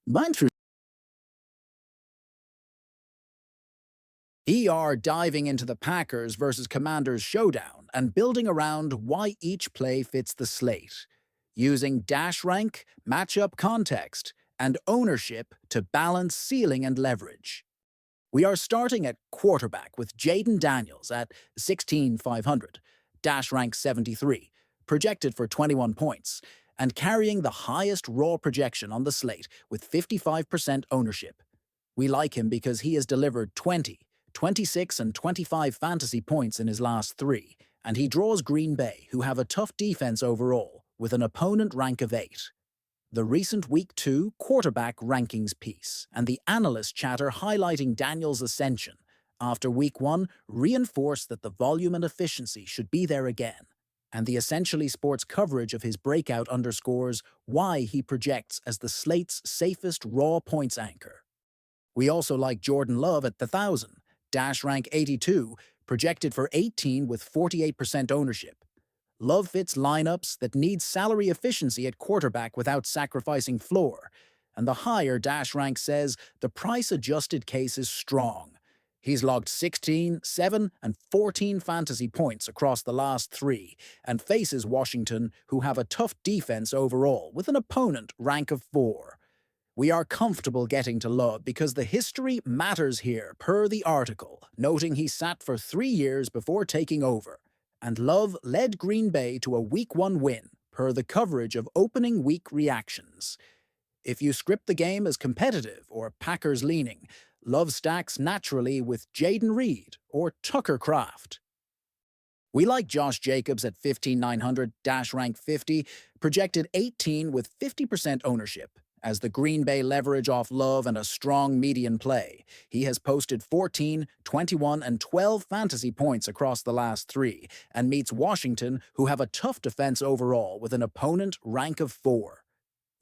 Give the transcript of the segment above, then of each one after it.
Mine through diving into the Packers versus Commanders showdown and building around why each play fits the slate, using dash rank, matchup context, and ownership to balance ceiling and leverage. We are starting at quarterback with Jaden Daniels at 16,500, dash rank 73, projected for 21 points, and carrying the highest raw projection on the slate with 55% ownership. We like him because he has delivered 20, 26, and 25 fantasy points in his last three, and he draws Green Bay, who have a tough defense overall, with an opponent rank of 8. The recent Week 2 quarterback rankings piece and the analyst chatter highlighting Daniels' ascension after Week 1 reinforced that the volume and efficiency should be there again, and the Essentially Sports coverage of his breakout underscores why he projects as the slate's safest raw points anchor. We also like Jordan Love at the 1,000, dash rank 82, projected for 18 with 48% ownership. Love fits lineups that need salary efficiency at quarterback without sacrificing floor, and the higher dash rank says the price-adjusted case is strong. He's logged 16, 7, and 14 fantasy points across the last three, and faces Washington, who have a tough defense overall, with an opponent rank of 4. We are comfortable getting to Love because the history matters here, per the article, noting he sat for 3 years before taking over, and Love led Green Bay to a Week 1 win, per the coverage of opening week reactions. If you script the game as competitive or Packers-leaning, Love stacks naturally with Jaden Reed or Tucker Kraft. We like Josh Jacobs at 15,900, dash rank 50, projected 18 with 50% ownership. As the Green Bay leverage off Love and a strong median play, he has posted 14, 21, and 12 fantasy points across the last three, and meets Washington, who have a tough defense overall with an opponent rank of 4.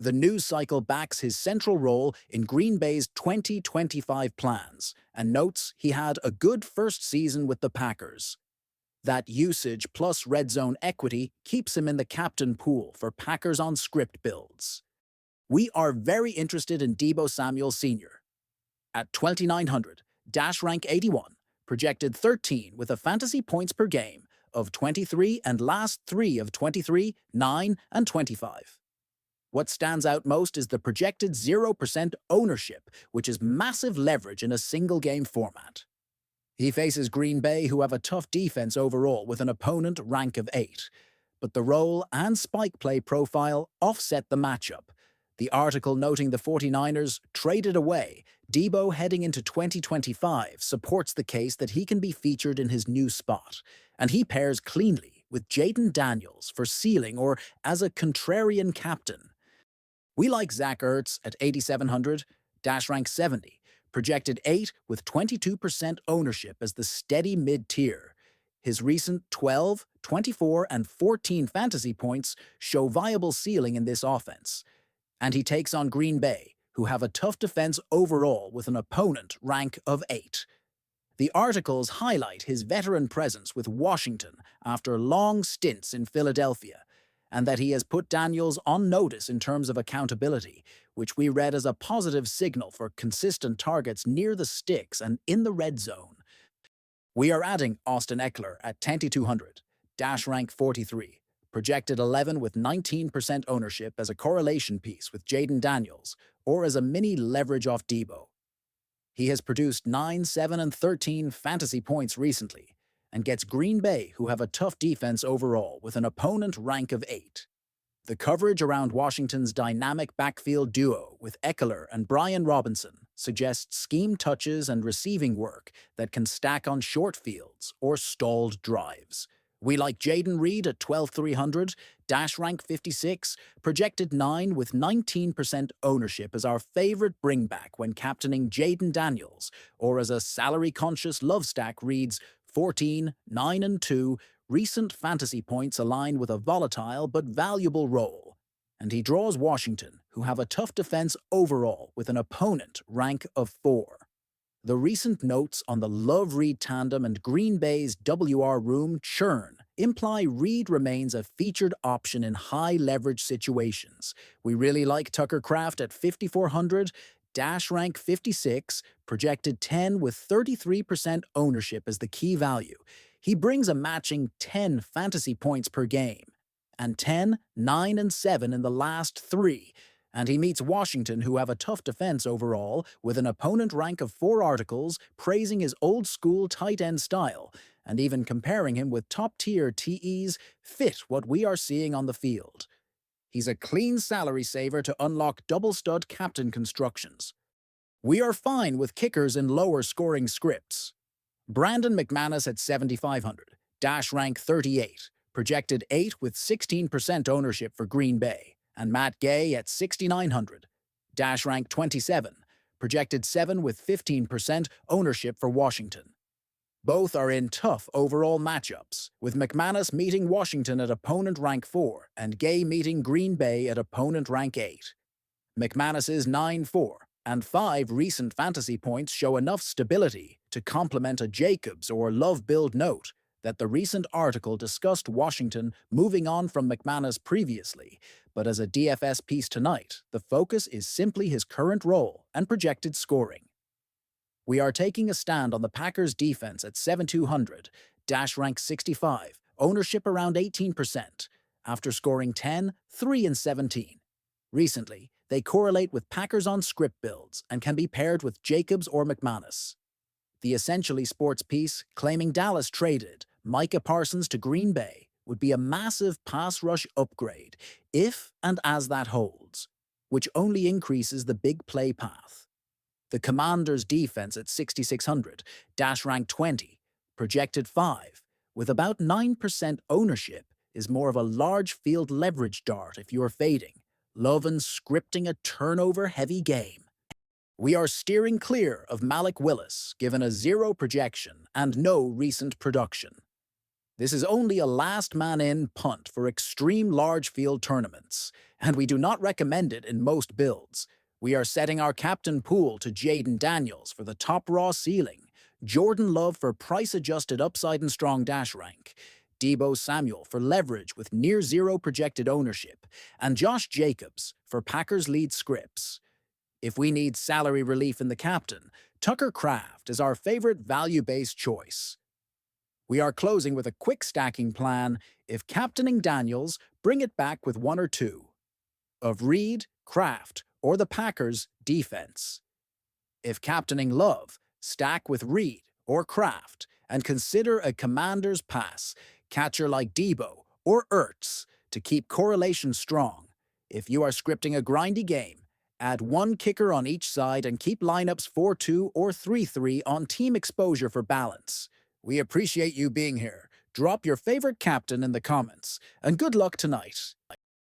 The news cycle backs his central role in Green Bay's 2025 plans, and notes he had a good first season with the Packers. That usage plus red zone equity keeps him in the captain pool for Packers on script builds. We are very interested in Deebo Samuel Sr. At 2,900, dash rank 81, projected 13 with a fantasy points per game of 23 and last 3 of 23, 9, and 25. What stands out most is the projected 0% ownership, which is massive leverage in a single-game format. He faces Green Bay, who have a tough defense overall with an opponent rank of 8, but the role and spike play profile offset the matchup. The article noting the 49ers traded away, Deebo heading into 2025 supports the case that he can be featured in his new spot, and he pairs cleanly with Jaden Daniels for ceiling or as a contrarian captain. We like Zach Ertz at 8,700, dash rank 70, projected 8 with 22% ownership as the steady mid-tier. His recent 12, 24, and 14 fantasy points show viable ceiling in this offense. And he takes on Green Bay, who have a tough defense overall with an opponent rank of 8. The articles highlight his veteran presence with Washington after long stints in Philadelphia, and that he has put Daniels on notice in terms of accountability, which we read as a positive signal for consistent targets near the sticks and in the red zone. We are adding Austin Eckler at 10,200, dash rank 43. Projected 11 with 19% ownership as a correlation piece with Jaden Daniels, or as a mini leverage off Deebo. He has produced 9, 7, and 13 fantasy points recently, and gets Green Bay, who have a tough defense overall with an opponent rank of 8. The coverage around Washington's dynamic backfield duo with Eckler and Brian Robinson suggests scheme touches and receiving work that can stack on short fields or stalled drives. We like Jaden Reed at 12,300, dash rank 56, projected 9 with 19% ownership as our favorite bringback when captaining Jaden Daniels, or as a salary-conscious love stack reads 14, 9, and 2, recent fantasy points align with a volatile but valuable role. And he draws Washington, who have a tough defense overall with an opponent rank of 4. The recent notes on the Love-Reed tandem and Green Bay's WR room churn imply Reed remains a featured option in high-leverage situations. We really like Tucker Kraft at 5,400, dash rank 56, projected 10 with 33% ownership as the key value. He brings a matching 10 fantasy points per game, and 10, 9, and 7 in the last three. And he meets Washington, who have a tough defense overall, with an opponent rank of 4 articles praising his old-school tight end style, and even comparing him with top-tier TEs fit what we are seeing on the field. He's a clean salary saver to unlock double-stud captain constructions. We are fine with kickers in lower-scoring scripts. Brandon McManus at 7,500, dash rank 38, projected 8 with 16% ownership for Green Bay, and Matt Gay at 6,900, dash rank 27, projected 7 with 15% ownership for Washington. Both are in tough overall matchups, with McManus meeting Washington at opponent rank 4 and Gay meeting Green Bay at opponent rank 8. McManus's 9-4 and 5 recent fantasy points show enough stability to complement a Jacobs or Love build note that the recent article discussed Washington moving on from McManus previously, but as a DFS piece tonight, the focus is simply his current role and projected scoring. We are taking a stand on the Packers' defense at 7,200, dash rank 65, ownership around 18%, after scoring 10, 3, and 17. Recently, they correlate with Packers on script builds and can be paired with Jacobs or McManus. The Essentially Sports piece, claiming Dallas traded Micah Parsons to Green Bay, would be a massive pass rush upgrade if and as that holds, which only increases the big play path. The Commanders' defense at 6,600, dash rank 20, projected 5, with about 9% ownership, is more of a large field leverage dart if you're fading. Lovin scripting a turnover-heavy game. We are steering clear of Malik Willis, given a 0 projection and no recent production. This is only a last-man-in punt for extreme large field tournaments, and we do not recommend it in most builds. We are setting our captain pool to Jaden Daniels for the top raw ceiling, Jordan Love for price-adjusted upside and strong dash rank, Deebo Samuel for leverage with near-0 projected ownership, and Josh Jacobs for Packers lead scripts. If we need salary relief in the captain, Tucker Kraft is our favorite value-based choice. We are closing with a quick stacking plan. If captaining Daniels, bring it back with 1 or 2 of Reed, Kraft, or the Packers' defense. If captaining Love, stack with Reed or Kraft and consider a Commander's pass catcher like Deebo or Ertz to keep correlation strong. If you are scripting a grindy game, add 1 kicker on each side and keep lineups 4-2 or 3-3 on team exposure for balance. We appreciate you being here. Drop your favorite captain in the comments, and good luck tonight.